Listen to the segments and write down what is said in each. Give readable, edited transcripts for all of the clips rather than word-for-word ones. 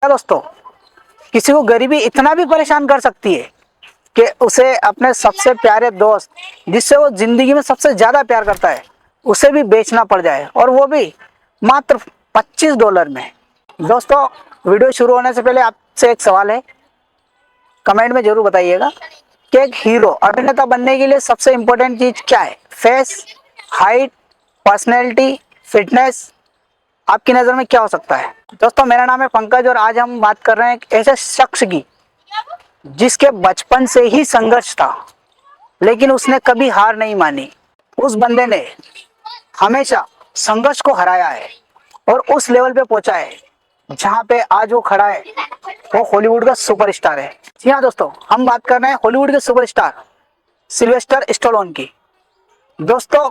क्या दोस्तों, किसी को गरीबी इतना भी परेशान कर सकती है कि उसे अपने सबसे प्यारे दोस्त, जिससे वो जिंदगी में सबसे ज्यादा प्यार करता है, उसे भी बेचना पड़ जाए, और वो भी मात्र $25 में। दोस्तों, वीडियो शुरू होने से पहले आपसे एक सवाल है, कमेंट में जरूर बताइएगा कि एक हीरो अभिनेता बनने के लिए सबसे इंपॉर्टेंट चीज क्या है? फेस, हाइट, पर्सनैलिटी, फिटनेस, आपकी नज़र में क्या हो सकता है? दोस्तों, मेरा नाम है पंकज और आज हम बात कर रहे हैं एक ऐसे शख्स की जिसके बचपन से ही संघर्ष था, लेकिन उसने कभी हार नहीं मानी। उस बंदे ने हमेशा संघर्ष को हराया है और उस लेवल पे पहुंचा है जहां पे आज वो खड़ा है। वो हॉलीवुड का सुपरस्टार है। जी हाँ दोस्तों, हम बात कर रहे हैं हॉलीवुड के सुपरस्टार सिल्वेस्टर स्टैलोन की। दोस्तों,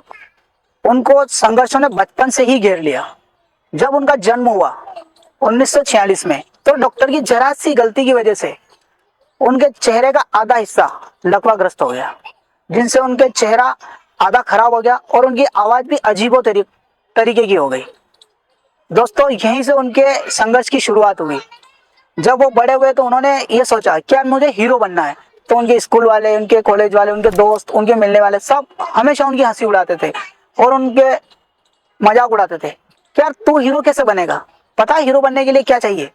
उनको संघर्षों ने बचपन से ही घेर लिया। जब उनका जन्म हुआ 1946 में, तो डॉक्टर की जरा सी गलती की वजह से उनके चेहरे का आधा हिस्सा लकवाग्रस्त हो गया, जिनसे उनके चेहरा आधा खराब हो गया और उनकी आवाज भी अजीबो तरीके की हो गई। दोस्तों, यहीं से उनके संघर्ष की शुरुआत हुई। जब वो बड़े हुए तो उन्होंने ये सोचा कि यार मुझे हीरो बनना है। तो उनके स्कूल वाले, उनके कॉलेज वाले, उनके दोस्त, उनके मिलने वाले सब हमेशा उनकी हंसी उड़ाते थे और उनके मजाक उड़ाते थे कि यार तू हीरो कैसे बनेगा? पता है हीरो बनने के लिए क्या चाहिए?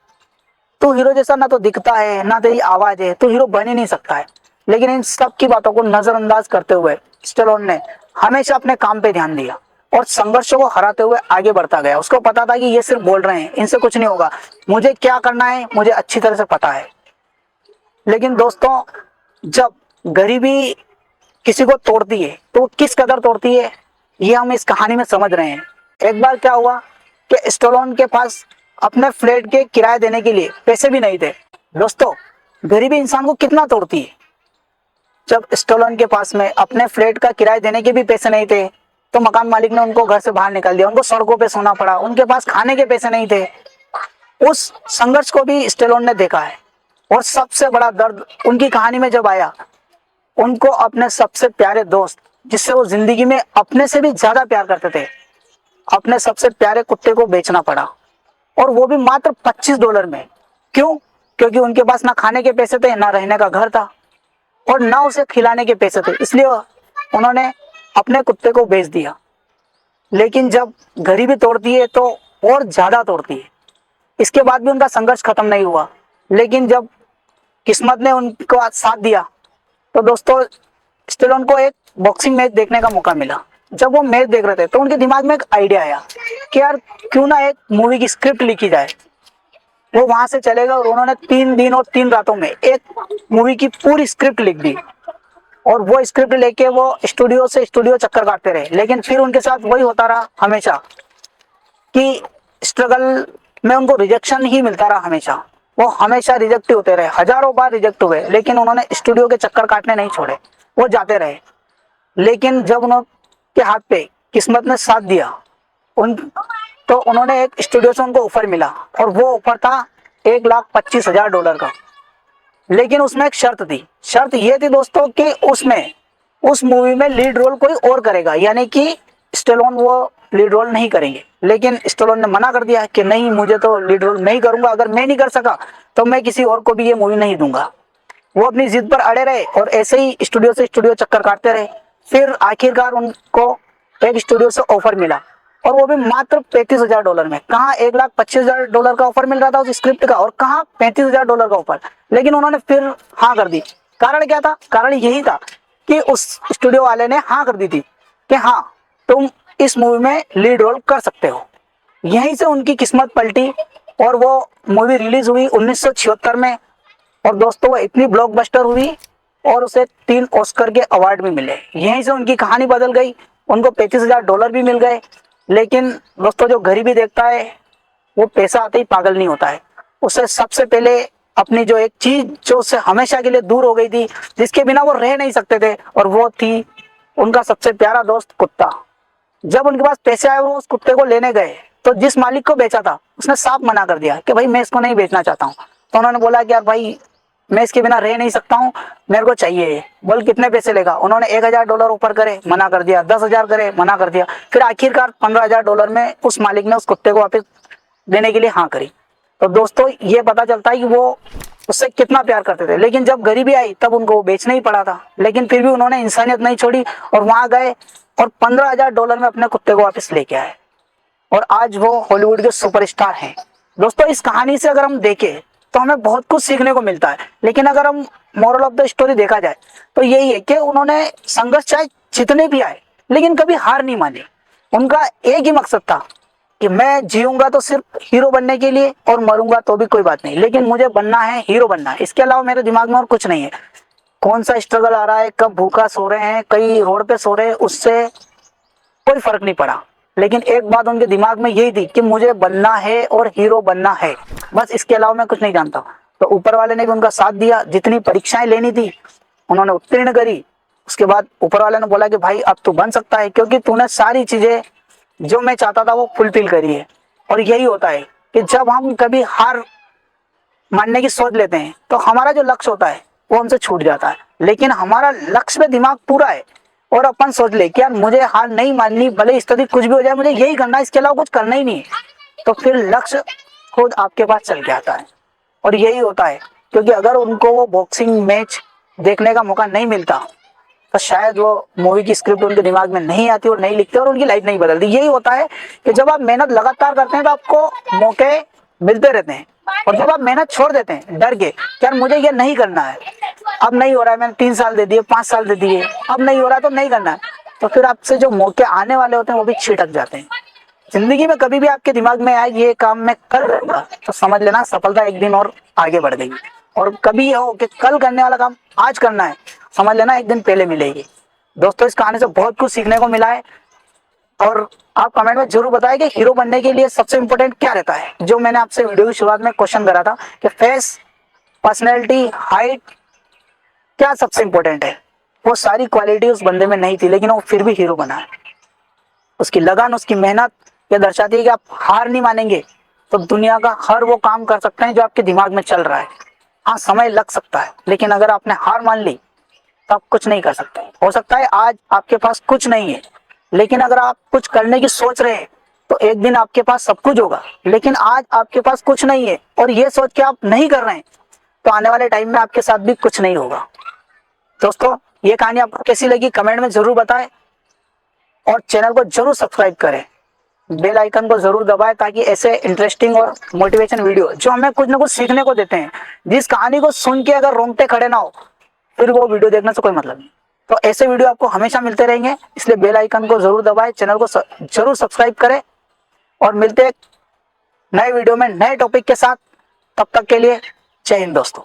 तू हीरो जैसा ना तो दिखता है, ना तेरी आवाज है, तू हीरो बन ही नहीं सकता है। लेकिन इन सब की बातों को नजरअंदाज करते हुए स्टैलोन ने हमेशा अपने काम पे ध्यान दिया और संघर्षों को हराते हुए आगे बढ़ता गया। उसको पता था कि ये सिर्फ बोल रहे हैं, इनसे कुछ नहीं होगा, मुझे क्या करना है मुझे अच्छी तरह से पता है। लेकिन दोस्तों, जब गरीबी किसी को तोड़ती है तो वो किस कदर तोड़ती है, ये हम इस कहानी में समझ रहे हैं। एक बार क्या हुआ कि स्टैलोन के पास अपने फ्लैट के किराए देने के लिए पैसे भी नहीं थे। दोस्तों, गरीबी इंसान को कितना तोड़ती है। जब स्टैलोन के पास में अपने फ्लैट का किराए देने के भी पैसे नहीं थे, तो मकान मालिक ने उनको घर से बाहर निकाल दिया, उनको सड़कों पे सोना पड़ा, उनके पास खाने के पैसे नहीं थे। उस संघर्ष को भी स्टैलोन ने देखा है। और सबसे बड़ा दर्द उनकी कहानी में जब आया, उनको अपने सबसे प्यारे दोस्त, जिससे वो जिंदगी में अपने से भी ज्यादा प्यार करते थे, अपने सबसे प्यारे कुत्ते को बेचना पड़ा, और वो भी मात्र $25 में। क्यों? क्योंकि उनके पास ना खाने के पैसे थे, ना रहने का घर था, और ना उसे खिलाने के पैसे थे, इसलिए उन्होंने अपने कुत्ते को बेच दिया। लेकिन जब गरीबी तोड़ती है तो और ज्यादा तोड़ती है। इसके बाद भी उनका संघर्ष खत्म नहीं हुआ, लेकिन जब किस्मत ने उनको साथ दिया तो दोस्तों, स्टैलोन को एक बॉक्सिंग मैच देखने का मौका मिला। जब वो मैच देख रहे थे तो उनके दिमाग में एक आइडिया आया कि यार क्यों ना एक मूवी की स्क्रिप्ट लिखी जाए। वो वहां से चले गए और उन्होंने 3 दिन और 3 रातों में एक मूवी की पूरी स्क्रिप्ट लिख दी। और वो स्क्रिप्ट लेके वो स्टूडियो से स्टूडियो चक्कर काटते रहे, लेकिन फिर उनके साथ वही होता रहा हमेशा कि स्ट्रगल में उनको रिजेक्शन ही मिलता रहा। हमेशा वो हमेशा रिजेक्ट ही होते रहे, हजारों बार रिजेक्ट हुए, लेकिन उन्होंने स्टूडियो के चक्कर काटने नहीं छोड़े, वो जाते रहे। लेकिन जब उनके हाथ पे किस्मत ने साथ दिया, उन तो उन्होंने एक स्टूडियो से उनको ऑफर मिला, और वो ऑफर था $1,25,000 का। लेकिन उसमें एक शर्त थी। शर्त ये थी दोस्तों कि उसमें उस मूवी में लीड रोल कोई और करेगा, यानी कि स्टैलोन वो लीड रोल नहीं करेंगे। लेकिन स्टैलोन ने मना कर दिया कि नहीं, मुझे तो लीड रोल नहीं करूंगा, अगर मैं नहीं कर सका तो मैं किसी और को भी ये मूवी नहीं दूंगा। वो अपनी जिद पर अड़े रहे और ऐसे ही स्टूडियो से स्टूडियो चक्कर काटते रहे। फिर आखिरकार उनको एक स्टूडियो से ऑफर मिला, और वो भी मात्र $35,000 में। कहाँ $1,25,000 का ऑफर मिल रहा था उस स्क्रिप्ट का, और कहाँ $35,000 का ऑफर। लेकिन उन्होंने फिर हाँ कर दी। कारण क्या था? कारण यही था कि उस स्टूडियो वाले ने हाँ कर दी थी कि हाँ, तुम इस मूवी में लीड रोल कर सकते हो। यहीं से उनकी किस्मत पलटी और वो मूवी रिलीज हुई 1976 में। और दोस्तों, वो इतनी ब्लॉकबस्टर हुई और उसे 3 ऑस्कर के अवार्ड भी मिले। यहीं से उनकी कहानी बदल गई, उनको $35,000 भी मिल गए। लेकिन दोस्तों, जो गरीबी देखता है वो पैसा आते ही पागल नहीं होता है। उसे सबसे पहले अपनी जो एक चीज जो उससे हमेशा के लिए दूर हो गई थी, जिसके बिना वो रह नहीं सकते थे, और वो थी उनका सबसे प्यारा दोस्त कुत्ता। जब उनके पास पैसे आए और वो उस कुत्ते को लेने गए, तो जिस मालिक को बेचा था उसने साफ मना कर दिया कि भाई मैं इसको नहीं बेचना चाहता हूँ। तो उन्होंने बोला कि यार भाई, मैं इसके बिना रह नहीं सकता हूँ, मेरे को चाहिए। बोल कितने पैसे लेगा? उन्होंने $1,000 ऊपर करे, मना कर दिया। 10,000 करे, मना कर दिया। फिर आखिरकार $15,000 में उस मालिक ने उस कुत्ते को वापस देने के लिए हाँ करी। तो दोस्तों ये पता चलता है कि वो उससे कितना प्यार करते थे। लेकिन जब गरीबी आई तब उनको वो बेचना ही पड़ा था, लेकिन फिर भी उन्होंने इंसानियत नहीं छोड़ी और वहां गए और $15,000 में अपने कुत्ते को वापस लेके आए और आज वो हॉलीवुड के सुपरस्टार हैं। दोस्तों इस कहानी से अगर हम देखें तो हमें बहुत कुछ सीखने को मिलता है, लेकिन अगर हम मोरल ऑफ द स्टोरी देखा जाए तो यही है कि उन्होंने संघर्ष चाहे जितने भी आए लेकिन कभी हार नहीं मानी। उनका एक ही मकसद था कि मैं जीऊंगा तो सिर्फ हीरो बनने के लिए और मरूंगा तो भी कोई बात नहीं, लेकिन मुझे बनना है, हीरो बनना है। इसके अलावा मेरे दिमाग में और कुछ नहीं है। कौन सा स्ट्रगल आ रहा है, कब भूखा सो रहे हैं, कई रोड पे सो रहे हैं, उससे कोई फर्क नहीं पड़ा। लेकिन एक बात उनके दिमाग में यही थी कि मुझे बनना है और हीरो बनना है, बस इसके अलावा मैं कुछ नहीं जानता। तो ऊपर वाले ने भी उनका साथ दिया, जितनी परीक्षाएं लेनी थी उन्होंने उत्तीर्ण करी। उसके बाद ऊपर वाले ने बोला कि भाई अब तू बन सकता है, क्योंकि तूने सारी चीजें जो मैं चाहता था वो फुलफिल करी है। और यही होता है कि जब हम कभी हार मानने की सोच लेते हैं तो हमारा जो लक्ष्य होता है वो हमसे छूट जाता है। लेकिन हमारा लक्ष्य पे दिमाग पूरा है और अपन सोच ले कि यार मुझे हार नहीं माननी, भले स्थिति कुछ भी हो जाए, मुझे यही करना है, इसके अलावा कुछ करना ही नहीं है, तो फिर लक्ष्य खुद आपके पास चल के आता है। और यही होता है, क्योंकि अगर उनको वो बॉक्सिंग मैच देखने का मौका नहीं मिलता तो शायद वो मूवी की स्क्रिप्ट उनके दिमाग में नहीं आती और नहीं लिखते और उनकी लाइफ नहीं बदलती। यही होता है कि जब आप मेहनत लगातार करते हैं तो आपको मौके मिलते रहते हैं, और जब आप मेहनत छोड़ देते हैं डर के कि यार मुझे ये नहीं करना है, अब नहीं हो रहा है, मैंने 3 साल दे दिए, 5 साल दे दिए, अब नहीं हो रहा तो नहीं करना है, तो फिर आपसे जो मौके आने वाले होते हैं वो भी छिटक जाते हैं। जिंदगी में कभी भी आपके दिमाग में आए ये काम मैं कर लूंगा तो समझ लेना सफलता एक दिन और आगे बढ़ गई। और कभी ये हो कि कल करने वाला काम आज करना है, समझ लेना एक दिन पहले मिलेगी। दोस्तों इस कहानी से बहुत कुछ सीखने को मिला है, और आप कमेंट में जरूर बताएं कि हीरो बनने के लिए सबसे इंपॉर्टेंट क्या रहता है। जो मैंने आपसे वीडियो की शुरुआत में क्वेश्चन करा था कि फेस, पर्सनैलिटी, हाइट क्या सबसे इंपॉर्टेंट है, वो सारी क्वालिटी उस बंदे में नहीं थी, लेकिन वो फिर भी हीरो बना है। उसकी लगन, उसकी मेहनत ये दर्शाती है कि आप हार नहीं मानेंगे तो दुनिया का हर वो काम कर सकते हैं जो आपके दिमाग में चल रहा है। हाँ समय लग सकता है, लेकिन अगर आपने हार मान ली तो आप कुछ नहीं कर सकते। हो सकता है आज आपके पास कुछ नहीं है, लेकिन अगर आप कुछ करने की सोच रहे हैं तो एक दिन आपके पास सब कुछ होगा। लेकिन आज आपके पास कुछ नहीं है और ये सोच के आप नहीं कर रहे हैं तो आने वाले टाइम में आपके साथ भी कुछ नहीं होगा। दोस्तों ये कहानी आपको कैसी लगी कमेंट में जरूर बताएं, और चैनल को जरूर सब्सक्राइब करें, बेल आइकन को जरूर दबाएं, ताकि ऐसे इंटरेस्टिंग और मोटिवेशन वीडियो जो हमें कुछ ना कुछ सीखने को देते हैं, जिस कहानी को सुन के अगर रोंगटे खड़े ना हो फिर वो वीडियो देखने से कोई मतलब नहीं। तो ऐसे वीडियो आपको हमेशा मिलते रहेंगे, इसलिए बेल आइकन को जरूर दबाएं, चैनल को जरूर सब्सक्राइब करें, और मिलते हैं नए वीडियो में नए टॉपिक के साथ। तब तक के लिए जय हिंद दोस्तों।